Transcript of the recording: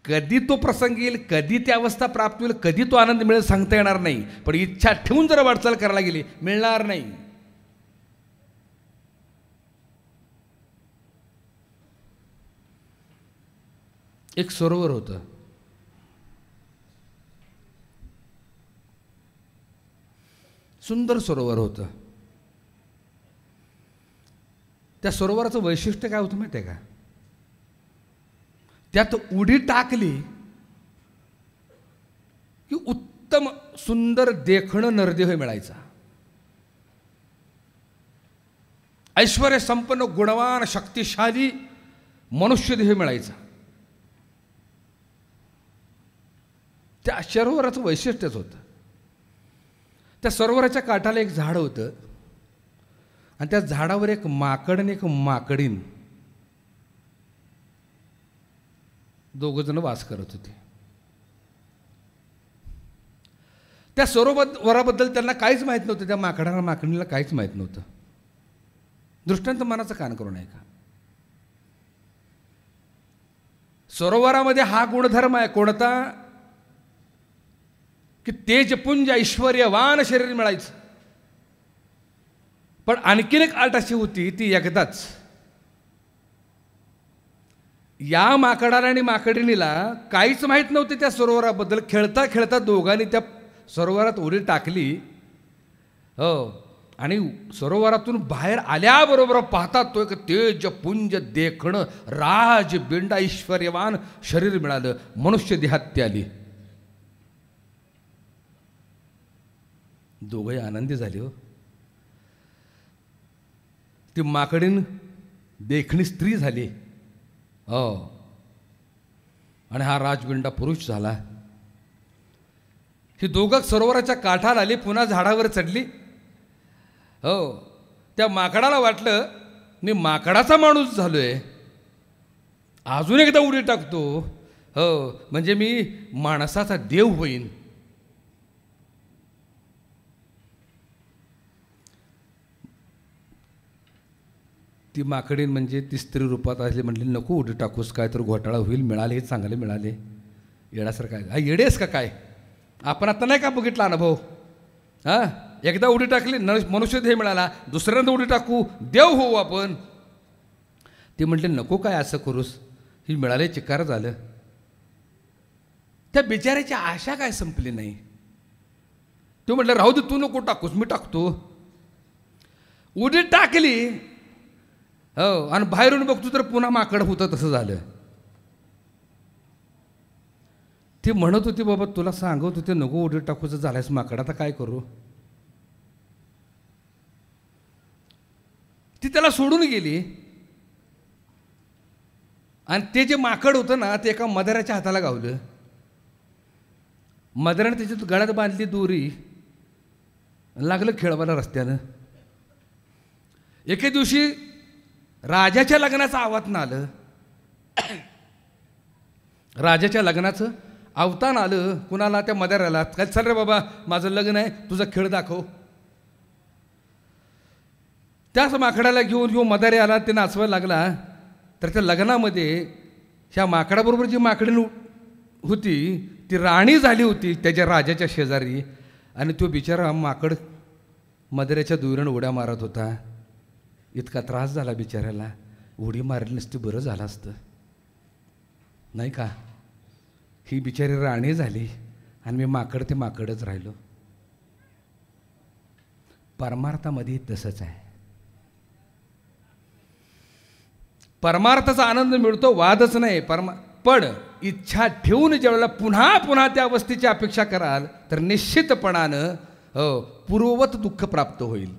कधी तो प्रसंग येईल, कधी ती अवस्था प्राप्त होईल, कधी तो आनंद मिळेल सांगता येणार नाही. पण इच्छा ठेवून जर वाटचाल करायला गेली मिळणार नाही. एक सरोवर होतं. सुंदर सरोवर होतं. त्या सरोवराचं वैशिष्ट्य काय होतं माहिती आहे का? त्यात उडी टाकली की उत्तम सुंदर देखणं नरदेह मिळायचा. ऐश्वर्य संपन्न गुणवान शक्तिशाली मनुष्यदेह मिळायचा. त्या सरोवराचं वैशिष्ट्यच होतं. त्या सरोवराच्या काठाला एक झाड होतं आणि त्या झाडावर एक माकड आणि एक माकडीन दोघंजण वास करत होते. त्या सरोवराबद्दल त्यांना काहीच माहीत नव्हतं. त्या माकडाला माकडीला काहीच माहीत नव्हतं. दृष्टांत मनाचं कान करून ऐका. सरोवरामध्ये हा गुणधर्म आहे कोणता की तेजपुंज ऐश्वर्यवान शरीर मिळायचं. पण आणखीन एक अट अशी होती ती एकदाच या माकडाला आणि माकडिणीला काहीच माहीत नव्हते त्या सरोवराबद्दल. खेळता खेळता दोघांनी त्या सरोवरात उडी टाकली. हो, आणि सरोवरातून बाहेर आल्याबरोबर पाहतात तो एक तेजपुंज देखणं राजबिंड ऐश्वर्यवान शरीर मिळालं. मनुष्य देहात ती आली. दोघंही आनंदी झाले. हो, ती माकडीन देखणी स्त्री झाली. हो, आणि हा राजबिंडा पुरुष झाला. ही दोघं सरोवराच्या काठाला आली, पुन्हा झाडावर चढली. हो, त्या माकडाला वाटलं मी माकडाचा माणूस झालोय, अजून एकदा उडी टाकतो. हो, म्हणजे मी माणसाचा देव होईन. ती माकडीन म्हणजे ती स्त्री रूपात असली म्हटली नको उडी टाकूस, काय तर घोटाळा होईल. मिळाले हे चांगले मिळाले. येण्यासारखं काय? येडेस का काय? आपण आता नाही का बघितला अनुभव? हां, एकदा उडी टाकली मनुष्य देह मिळाला, दुसऱ्यांदा उडी टाकू देव होऊ आपण. ती म्हटली नको काय असं करूस, ही मिळाले चिकार झालं. त्या बिचाऱ्याची आशा काय संपली नाही. तो म्हटलं राहू दे, तू नको टाकूस, मी टाकतो. उडी टाकली. हो, आणि बाहेरून बघतो तर पुन्हा माकड होतं. तसं झालं. ती म्हणत होती बाबा तुला सांगत होते नको उडी टाकूचं, झालंयस माकड, आता काय करू. ती त्याला सोडून गेली. आणि ते जे माकड होतं ना ते एका मदाराच्या हाताला गावलं. मदाराने त्याच्यात गळ्यात बांधली दोरी, लागलं खेळवायला रस्त्यानं. एके दिवशी राजाच्या लग्नाचं आवाहन आलं. राजाच्या लग्नाचं आव्हान आलं. कुणाला? त्या मदाराला. काय चल रे बाबा, माझं लग्न आहे, तुझा खेळ दाखव. त्याच माकडाला घेऊन जो मदारी आला ते नाचवायला लागला. तर त्या लग्नामध्ये ह्या माकडाबरोबर जी माकडीण होती ती राणी झाली होती त्याच्या राजाच्या शेजारी. आणि तो बिचारा माकड मदाऱ्याच्या दोरीनं उड्या मारत होता. इतका त्रास झाला बिचाऱ्याला. उडी मारली नसती बरं झालं असतं, नाही का? ही बिचारी राणी झाली आणि मी माकड ते माकडच राहिलो. परमार्थामध्ये तसंच आहे. परमार्थाचा आनंद मिळतो, वादच नाही. पण इच्छा ठेवून ज्यावेळेला पुन्हा पुन्हा त्या अवस्थेची अपेक्षा कराल तर निश्चितपणानं पूर्ववत दुःख प्राप्त होईल.